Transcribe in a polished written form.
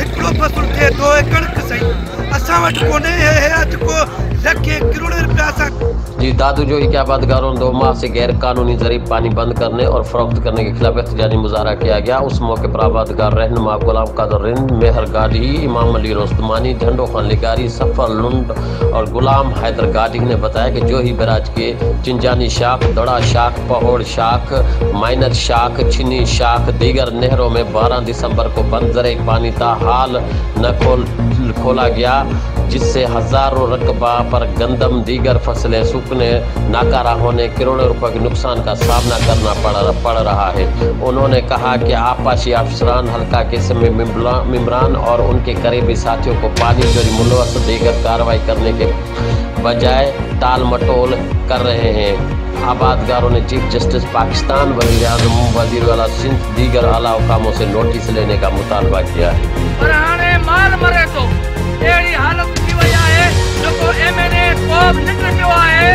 हिकिड़ो फ़सुलु थिए थो कणिक सही असां वटि कोन्हे जेको लखे करोड़ रुपया सां। जी दादू जोही के आबादगारों 2 माह से गैर कानूनी जरीब पानी बंद करने और फरोख्त करने के खिलाफ एहतजाजी मुजाहरा किया गया। उस मौके पर आबादगार रहनुमा गुलाम कादर रिंद, मेहर गाड़ी, इमाम अली रोस्तमानी, झंडो खान लिगारी, सफर लुंड और गुलाम हैदर गाड़ी ने बताया कि जोही बैराज के चिंजानी शाख, दड़ा शाख, पहोड़ शाख, माइनर शाख, छिनी शाख दीगर नहरों में 12 दिसंबर को बंद जरे पानी ताहाल न खोला गया, जिससे हजारों रकबा पर गंदम दीगर फसलें सूखने, नाकारा होने, करोड़ों रुपए के नुकसान का सामना करना पड़ रहा है। उन्होंने कहा कि आपाशी अफसरान हल्का के समय मिम्बरान और उनके करीबी साथियों को पानी चोरी मुलवस देकर कार्रवाई करने के बजाय टाल मटोल कर रहे हैं। आबादगारों ने चीफ जस्टिस पाकिस्तान, वज़ीर आज़म, वज़ीर आला सिंध दीगर आला हुकामों से नोटिस लेने का मुतालबा किया है। पर हाणे माल मरे तो अहिड़ी हालत थी वई आहे जेको MNA को बि निकिरी पियो आहे